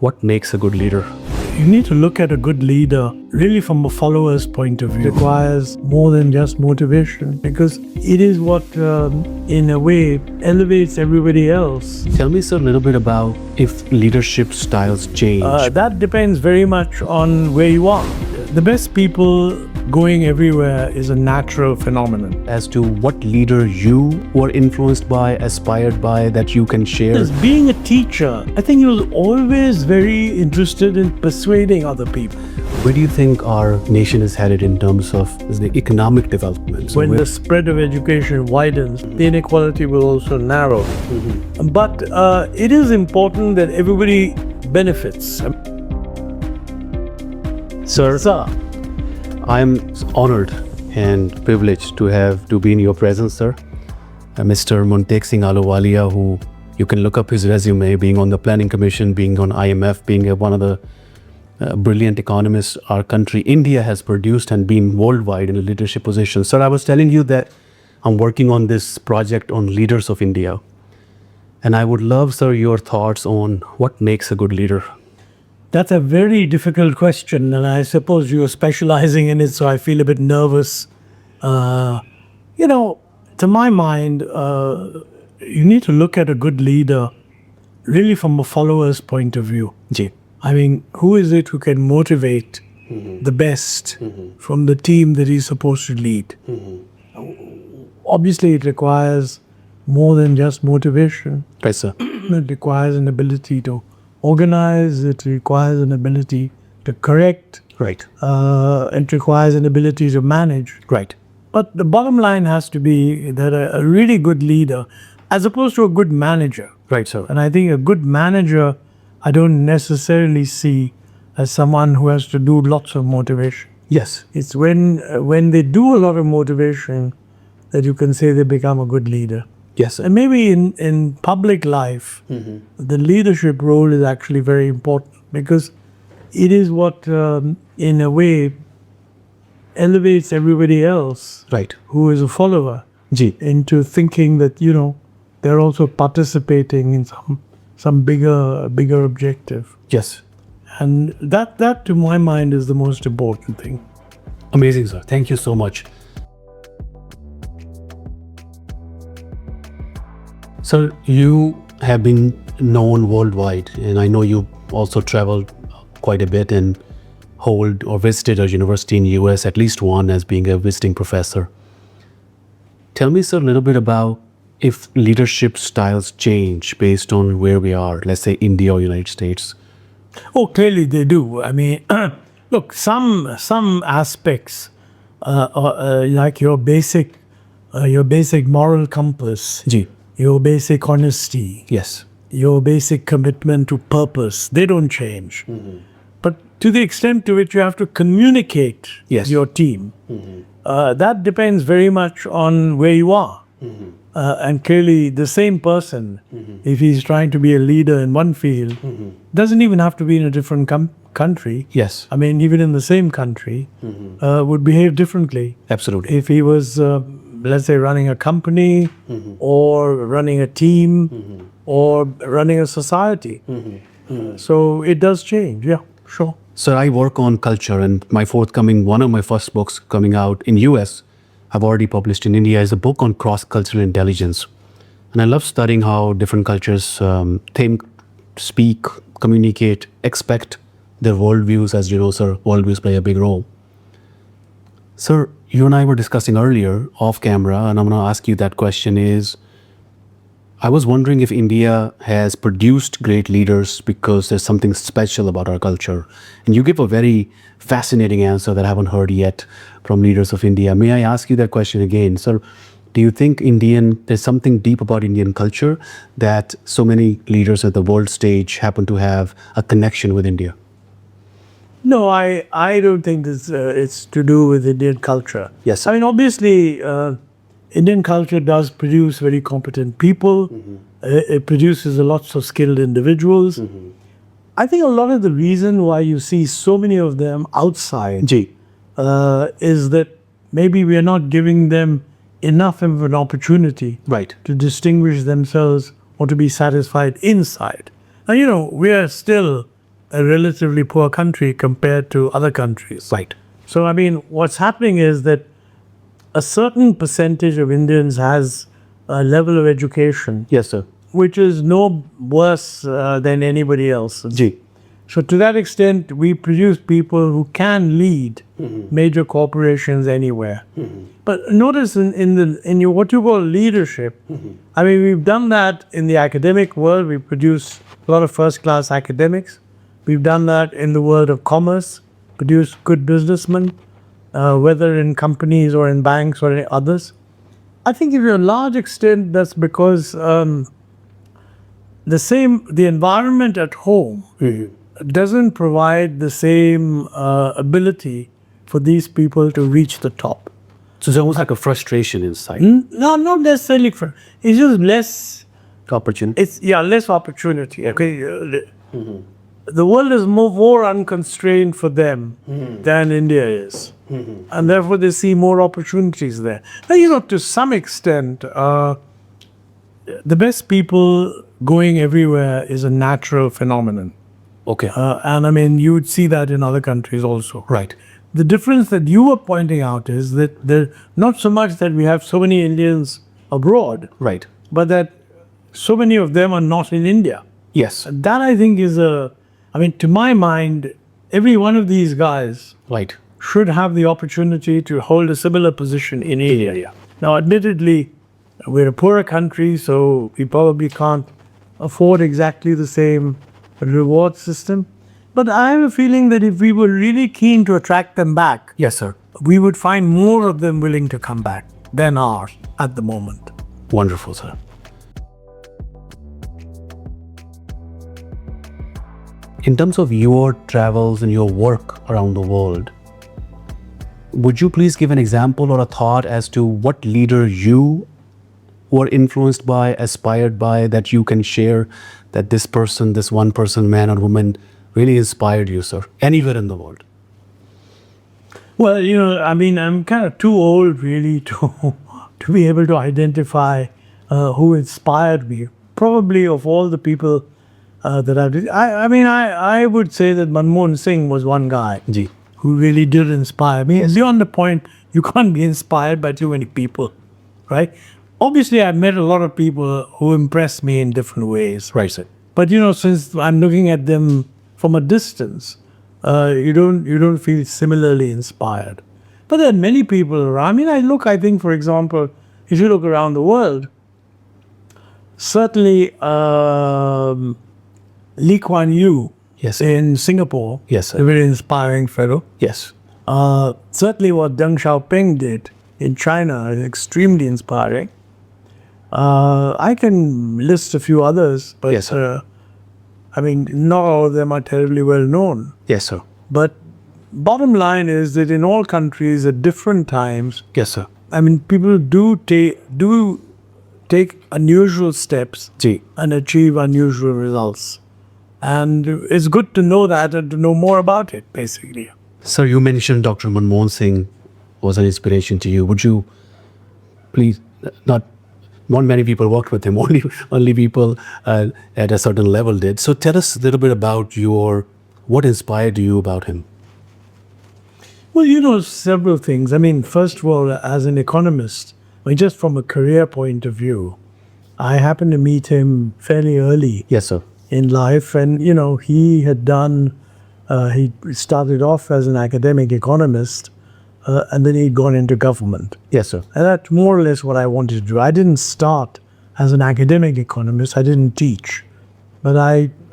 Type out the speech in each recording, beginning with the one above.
what makes a good leader? You need to look at a good leader really from a follower's point of view. It requires more than just motivation, because it is what, in a way, elevates everybody else. Tell me, sir, a little bit about if leadership styles change. That depends very much on where you are. The best people going everywhere is a natural phenomenon. As to what leader you were influenced by, aspired by, that you can share? As being a teacher, I think he was always very interested in persuading other people. Where do you think our nation is headed in terms of the economic development? When the spread of education widens, the inequality will also narrow. But it is important that everybody benefits. Sir, I am honored and privileged to be in your presence, sir. Mr. Montek Singh Ahluwalia, who you can look up his resume, being on the Planning Commission, being on IMF, being one of the brilliant economists our country, India, has produced and been worldwide in a leadership position. Sir, I was telling you that I'm working on this project on leaders of India. And I would love, sir, your thoughts on what makes a good leader. That's a very difficult question, and I suppose you're specializing in it, so I feel a bit nervous. To my mind, you need to look at a good leader really from a follower's point of view. Ji. I mean, who is it who can motivate the best from the team that he's supposed to lead? Obviously, it requires more than just motivation. Right, sir. It requires an ability to organize, it requires an ability to correct, Right. it requires an ability to manage. Right. But the bottom line has to be that a really good leader, as opposed to a good manager. Right, sir. And I think a good manager, I don't necessarily see as someone who has to do lots of motivation. Yes. It's when they do a lot of motivation that you can say they become a good leader. Yes, sir. And maybe in public life, the leadership role is actually very important, because it is what, in a way, elevates everybody else Right. who is a follower Ji. into thinking that, they're also participating in some bigger objective. Yes. And that to my mind is the most important thing. Amazing, sir. Thank you so much. Sir, you have been known worldwide, and I know you also traveled quite a bit and hold or visited a university in the US, at least one, as being a visiting professor. Tell me, sir, a little bit about if leadership styles change based on where we are, let's say India or United States. Oh, clearly they do. I mean, look, some aspects, like your basic moral compass, Ji. your basic honesty, Yes. your basic commitment to purpose, they don't change. But to the extent to which you have to communicate Yes. your team, that depends very much on where you are. And clearly the same person, if he's trying to be a leader in one field, doesn't even have to be in a different country. Yes. I mean, even in the same country, would behave differently. Absolutely. If he was, let's say, running a company or running a team or running a society. So it does change, yeah, sure. Sir, I work on culture, and one of my first books coming out in US, I've already published in India, is a book on cross-cultural intelligence. And I love studying how different cultures think, speak, communicate, expect their worldviews. As you know, sir, worldviews play a big role. Sir, you and I were discussing earlier off camera, and I'm going to ask you that question is, I was wondering if India has produced great leaders because there's something special about our culture. And you give a very fascinating answer that I haven't heard yet from leaders of India. May I ask you that question again? Sir, do you think there's something deep about Indian culture that so many leaders at the world stage happen to have a connection with India? No, I don't think it's to do with Indian culture. Yes. I mean, obviously, Indian culture does produce very competent people. It produces lots of skilled individuals. I think a lot of the reason why you see so many of them outside is that maybe we are not giving them enough of an opportunity to distinguish themselves or to be satisfied inside. Now, we are still a relatively poor country compared to other countries. Right. So, I mean, what's happening is that a certain percentage of Indians has a level of education Yes, sir. which is no worse than anybody else. Ji. So to that extent, we produce people who can lead major corporations anywhere. But notice in what you call leadership, I mean, we've done that in the academic world. We produce a lot of first-class academics. We've done that in the world of commerce, produce good businessmen, whether in companies or in banks or in others. I think to a large extent, that's because the environment at home doesn't provide the same ability for these people to reach the top. So it's almost like a frustration inside. No, not necessarily. It's just less. Opportunity. It's less opportunity. Okay, the world is more unconstrained for them than India is, and therefore they see more opportunities there. Now, to some extent, the best people going everywhere is a natural phenomenon. Okay. And I mean, you would see that in other countries also. Right. The difference that you were pointing out is that not so much that we have so many Indians abroad, Right. but that so many of them are not in India. Yes. That I think is to my mind, every one of these guys Right. should have the opportunity to hold a similar position in India. Now, admittedly, we're a poorer country, so we probably can't afford exactly the same reward system. But I have a feeling that if we were really keen to attract them back, Yes, sir. we would find more of them willing to come back than are at the moment. Wonderful, sir. In terms of your travels and your work around the world, would you please give an example or a thought as to what leader you were influenced by, aspired by, that you can share, that this person, this one person, man or woman, really inspired you, sir, anywhere in the world? Well, I'm kind of too old really to be able to identify who inspired me. Probably of all the people that I would say that Montek Singh was one guy Ji. who really did inspire me. Yes. Beyond the point, you can't be inspired by too many people, right? Obviously, I've met a lot of people who impressed me in different ways. Right, sir. But since I'm looking at them from a distance, you don't feel similarly inspired. But there are many people around. I think, for example, if you look around the world, certainly Lee Kuan Yew Yes, sir. in Singapore, Yes, sir. a very inspiring fellow. Yes. Certainly what Deng Xiaoping did in China is extremely inspiring. I can list a few others, but Yes, sir. not all of them are terribly well known. Yes, sir. But bottom line is that in all countries at different times, Yes, sir. people do take unusual steps Ji. and achieve unusual results. And it's good to know that and to know more about it, basically. Sir, you mentioned Dr. Montek Singh was an inspiration to you. Would you please, not many people worked with him, only people at a certain level did. So tell us a little bit about what inspired you about him? Well, several things. First of all, as an economist, just from a career point of view, I happened to meet him fairly early Yes, sir. in life. And, he had he started off as an academic economist, and then he'd gone into government. Yes, sir. And that's more or less what I wanted to do. I didn't start as an academic economist. I didn't teach. But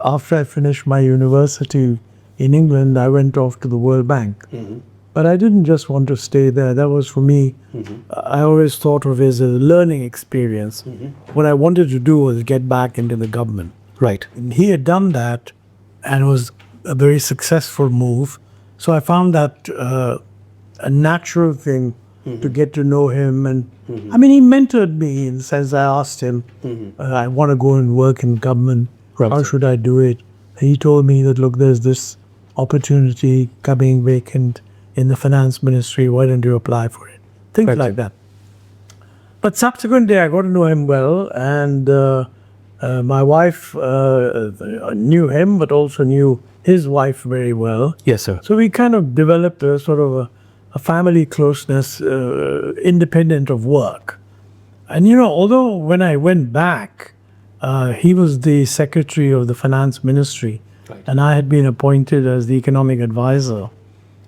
after I finished my university in England, I went off to the World Bank. Mm-hmm. But I didn't just want to stay there. That was for me, I always thought of it as a learning experience. Mm-hmm. What I wanted to do was get back into the government. Right. And he had done that, and it was a very successful move. So I found that a natural thing to get to know him. And he mentored me in the sense I asked him, I want to go and work in government. Right. How should I do it? And he told me that, look, there's this opportunity coming vacant in the finance ministry. Why don't you apply for it? Things Right. like that. But subsequently, I got to know him well, and my wife knew him, but also knew his wife very well. Yes, sir. So we kind of developed a sort of a family closeness independent of work. And although when I went back, he was the secretary of the finance ministry, Right. and I had been appointed as the economic advisor.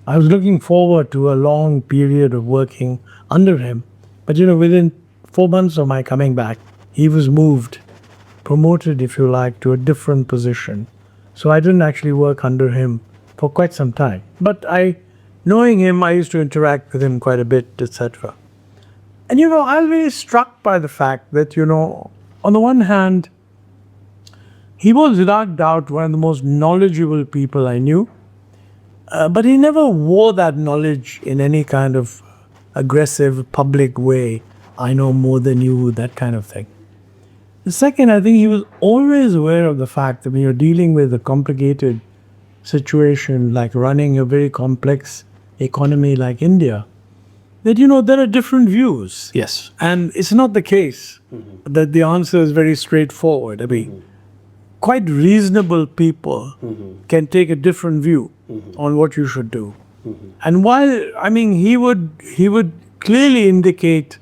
I was looking forward to a long period of working under him. But within 4 months of my coming back, he was moved, promoted, if you like, to a different position. So I didn't actually work under him for quite some time. But knowing him, I used to interact with him quite a bit, etc. And I was very struck by the fact that, on the one hand, he was without doubt one of the most knowledgeable people I knew. But he never wore that knowledge in any kind of aggressive public way. I know more than you, that kind of thing. The second, I think he was always aware of the fact that when you're dealing with a complicated situation like running a very complex economy like India, that there are different views. Yes. And it's not the case that the answer is very straightforward. I mean, quite reasonable people can take a different view on what you should do. And while, he would clearly indicate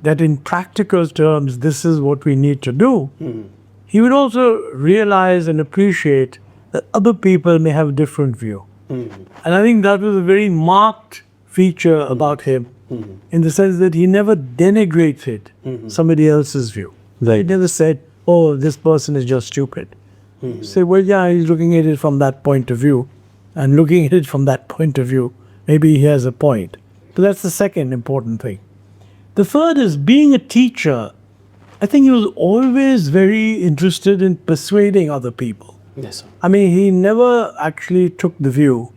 that in practical terms, this is what we need to do, he would also realize and appreciate that other people may have a different view. And I think that was a very marked feature about him, in the sense that he never denigrated somebody else's view. He never said, oh, this person is just stupid. Say, well, yeah, he's looking at it from that point of view. And looking at it from that point of view, maybe he has a point. So that's the second important thing. The third is being a teacher. I think he was always very interested in persuading other people. Yes, sir. He never actually took the view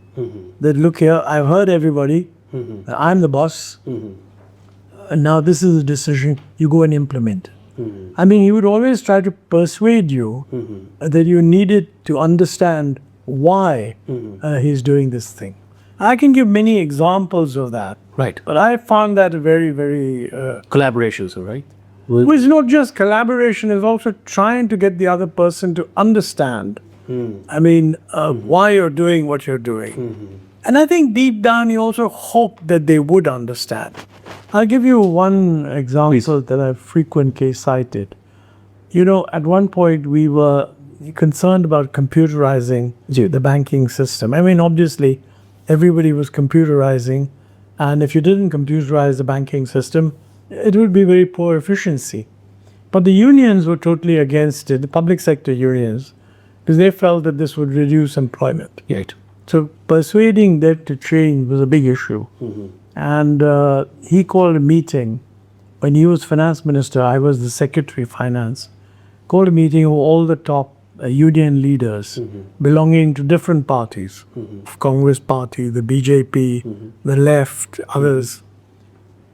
that, look here, I've heard everybody, I'm the boss, and now this is the decision, you go and implement. He would always try to persuade you that you needed to understand why he's doing this thing. I can give many examples of that. Right. But I found that very, very... Collaborations, right? It's not just collaboration, it's also trying to get the other person to understand, why you're doing what you're doing. And I think deep down, you also hope that they would understand. I'll give you one example that I've frequently cited. At one point, we were concerned about computerizing the banking system. Obviously, everybody was computerizing. And if you didn't computerize the banking system, it would be very poor efficiency. But the unions were totally against it, the public sector unions, because they felt that this would reduce employment. Right. So persuading them to change was a big issue. And he called a meeting. When he was finance minister, I was the secretary of finance. Called a meeting of all the top union leaders belonging to different parties. Congress Party, the BJP, the left, others.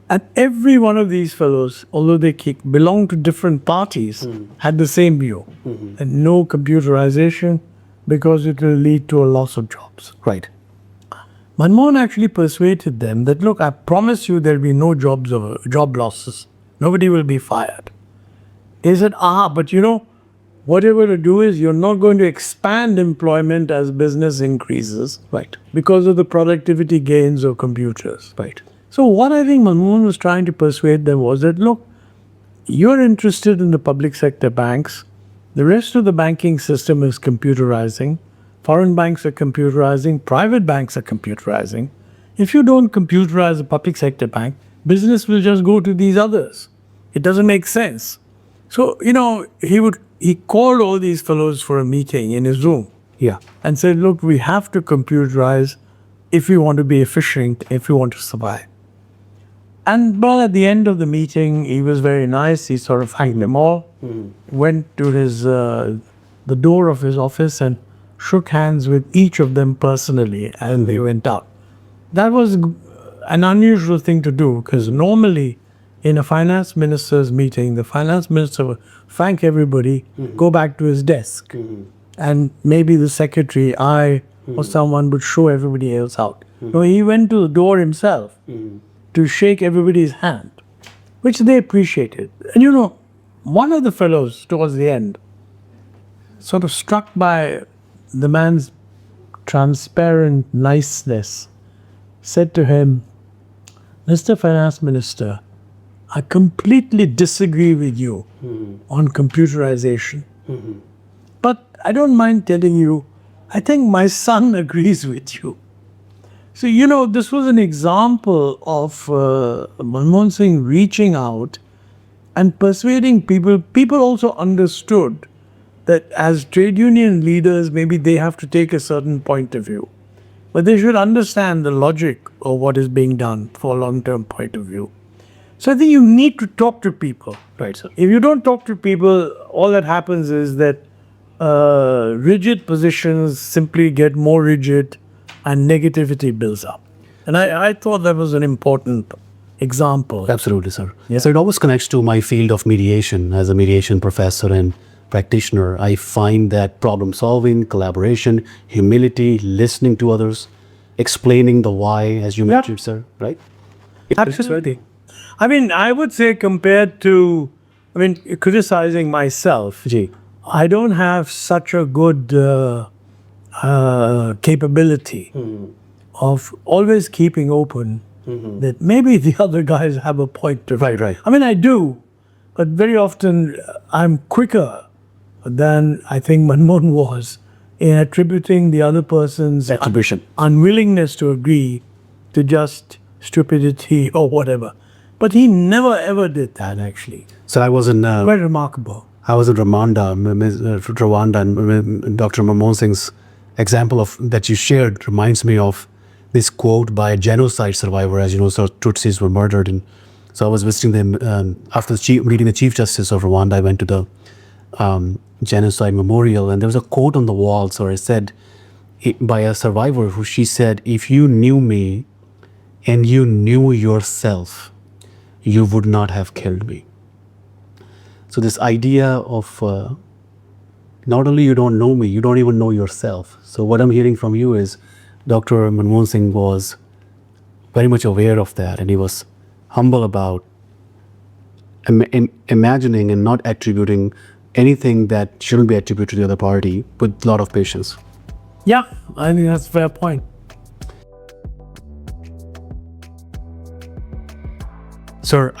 And every one of these fellows, although they belonged to different parties, had the same view. And no computerization, because it will lead to a loss of jobs. Right. Manmohan actually persuaded them that, look, I promise you there will be no job losses. Nobody will be fired. They said, but what you're going to do is you're not going to expand employment as business increases. Right. Because of the productivity gains of computers. Right. So what I think Manmohan was trying to persuade them was that, look, you're interested in the public sector banks. The rest of the banking system is computerizing. Foreign banks are computerizing. Private banks are computerizing. If you don't computerize a public sector bank, business will just go to these others. It doesn't make sense. So, he called all these fellows for a meeting in his room. Yeah. And said, look, we have to computerize if we want to be efficient, if we want to survive. And at the end of the meeting, he was very nice. He sort of thanked them all, went to the door of his office and shook hands with each of them personally, and they went out. That was an unusual thing to do, because normally in a finance minister's meeting, the finance minister would thank everybody, go back to his desk, and maybe the secretary, or someone would show everybody else out. No, he went to the door himself to shake everybody's hand, which they appreciated. And one of the fellows towards the end, sort of struck by the man's transparent niceness, said to him, Mr. Finance Minister, I completely disagree with you on computerization. But I don't mind telling you, I think my son agrees with you. So, this was an example of Manmohan Singh reaching out and persuading people. People also understood that as trade union leaders, maybe they have to take a certain point of view. But they should understand the logic of what is being done for a long-term point of view. So I think you need to talk to people. Right, sir. If you don't talk to people, all that happens is that rigid positions simply get more rigid and negativity builds up. And I thought that was an important example. Absolutely, sir. Yeah. So it always connects to my field of mediation. As a mediation professor and practitioner, I find that problem solving, collaboration, humility, listening to others, explaining the why, as you mentioned, sir, right? Absolutely. I mean, I would say compared to, criticizing myself, I don't have such a good capability of always keeping open that maybe the other guys have a point to Right, right. I do, but very often I'm quicker than I think Manmohan was in attributing the other person's Attribution. unwillingness to agree to just stupidity or whatever. But he never ever did that, actually. So I was in Quite remarkable. Rwanda, and Dr. Manmohan Singh's example of that you shared reminds me of this quote by a genocide survivor. As you know, so Tutsis were murdered, and so I was visiting them after meeting the Chief Justice of Rwanda. I went to the genocide memorial, and there was a quote on the wall. So it said by a survivor who she said, "If you knew me and you knew yourself, you would not have killed me." So this idea of not only you don't know me, you don't even know yourself. So what I'm hearing from you is Dr. Manmohan Singh was very much aware of that, and he was humble about imagining and not attributing anything that shouldn't be attributed to the other party with a lot of patience. Yeah, I think that's a fair point. Sir,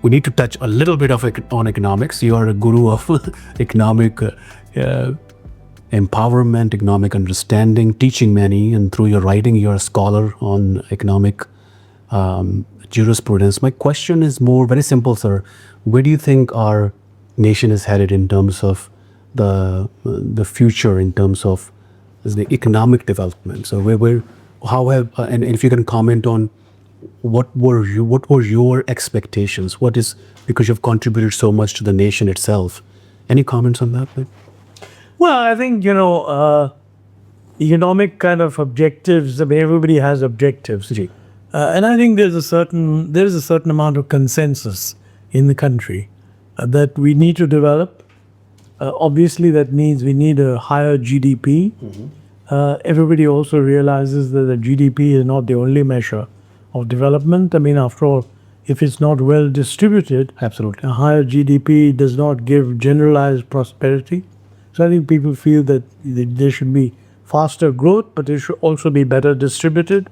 we need to touch a little bit on economics. You are a guru of economic empowerment, economic understanding, teaching many, and through your writing, you're a scholar on economic jurisprudence. My question is very simple, sir. Where do you think our nation is headed in terms of the future, in terms of the economic development? So and if you can comment on what were your expectations? Because you've contributed so much to the nation itself. Any comments on that? Well, I think, economic kind of objectives, everybody has objectives. And I think there's a certain amount of consensus in the country that we need to develop. Obviously, that means we need a higher GDP. Everybody also realizes that the GDP is not the only measure of development. After all, if it's not well distributed, Absolutely. a higher GDP does not give generalized prosperity. So I think people feel that there should be faster growth, but it should also be better distributed.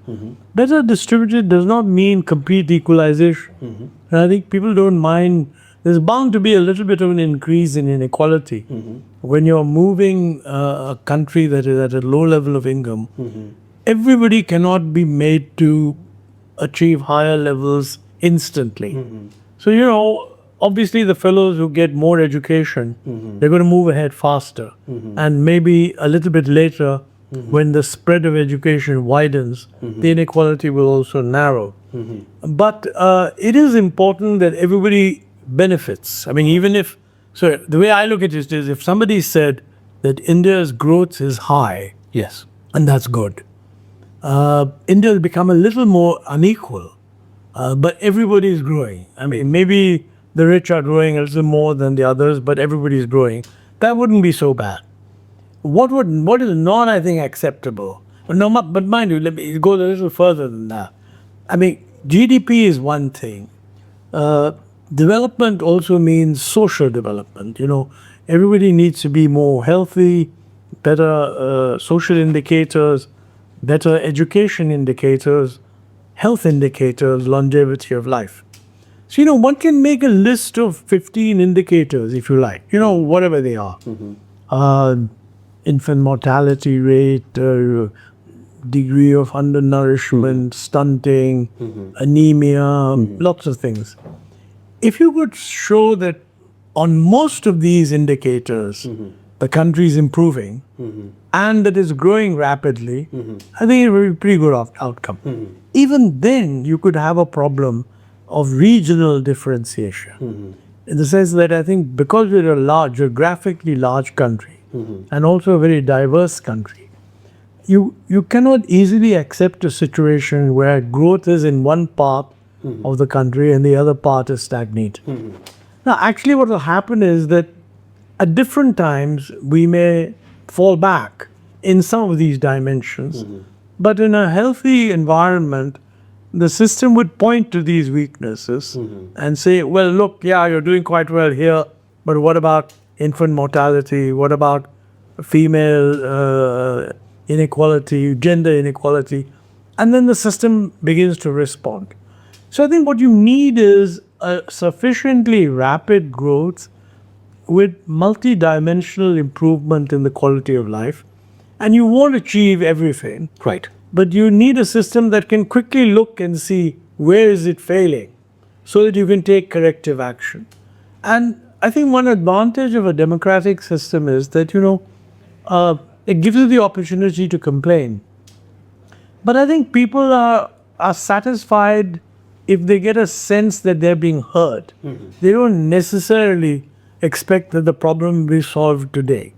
Better distributed does not mean complete equalization. And I think people don't mind. There's bound to be a little bit of an increase in inequality. When you're moving a country that is at a low level of income, everybody cannot be made to achieve higher levels instantly. So, obviously the fellows who get more education, they're going to move ahead faster. And maybe a little bit later, when the spread of education widens, the inequality will also narrow. But it is important that everybody benefits. So the way I look at it is, if somebody said that India's growth is high, Yes. and that's good, India will become a little more unequal, but everybody is growing. Maybe the rich are growing a little more than the others, but everybody is growing. That wouldn't be so bad. What is not, I think, acceptable? But mind you, let me go a little further than that. GDP is one thing. Development also means social development. Everybody needs to be more healthy, better social indicators better education indicators, health indicators, longevity of life. So, one can make a list of 15 indicators, if you like, whatever they are. Infant mortality rate, degree of undernourishment, stunting, anemia, lots of things. If you could show that on most of these indicators, the country is improving and that is growing rapidly, I think it would be a pretty good outcome. Even then, you could have a problem of regional differentiation. In the sense that I think because we're a geographically large country, and also a very diverse country, you cannot easily accept a situation where growth is in one part of the country and the other part is stagnant. Now, actually what will happen is that at different times we may fall back in some of these dimensions, but in a healthy environment, the system would point to these weaknesses and say, well, look, yeah, you're doing quite well here, but what about infant mortality? What about female inequality, gender inequality? And then the system begins to respond. So I think what you need is a sufficiently rapid growth with multi-dimensional improvement in the quality of life. And you won't achieve everything. Right. But you need a system that can quickly look and see where is it failing so that you can take corrective action. And I think one advantage of a democratic system is that, it gives you the opportunity to complain. But I think people are satisfied if they get a sense that they're being heard. They don't necessarily expect that the problem will be solved today.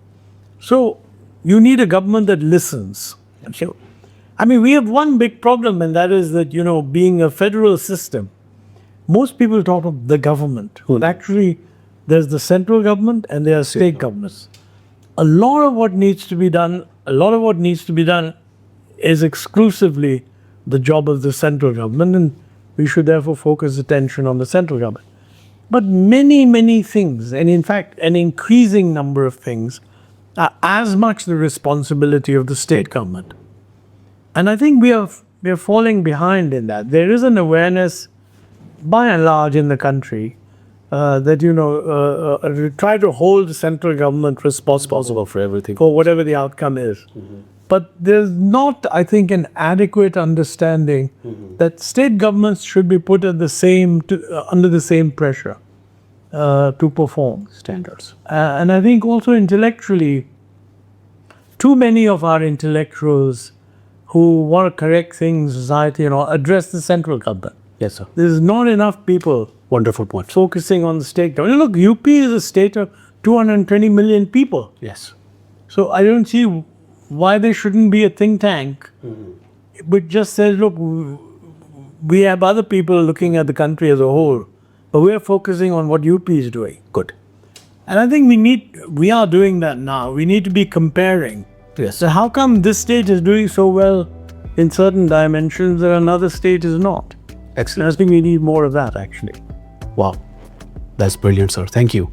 So you need a government that listens. I mean, we have one big problem, and that is that, being a federal system, most people talk of the government. But actually, there's the central government and there are state governments. A lot of what needs to be done is exclusively the job of the central government, and we should therefore focus attention on the central government. But many, many things, and in fact, an increasing number of things, are as much the responsibility of the state government. And I think we are falling behind in that. There is an awareness, by and large, in the country that try to hold the central government responsible for everything, for whatever the outcome is. But there's not, I think, an adequate understanding that state governments should be put at under the same pressure to perform Standards. and I think also intellectually, too many of our intellectuals who want to correct things in society address the central government. Yes, sir. There's not enough people Wonderful point. focusing on the state government. Look, UP is a state of 220 million people. Yes. So I don't see why there shouldn't be a think tank which just says, look, we have other people looking at the country as a whole, but we're focusing on what UP is doing. Good. And I think we are doing that now. We need to be comparing. Yes. So how come this state is doing so well in certain dimensions and another state is not? Excellent. I think we need more of that, actually. Wow. That's brilliant, sir. Thank you.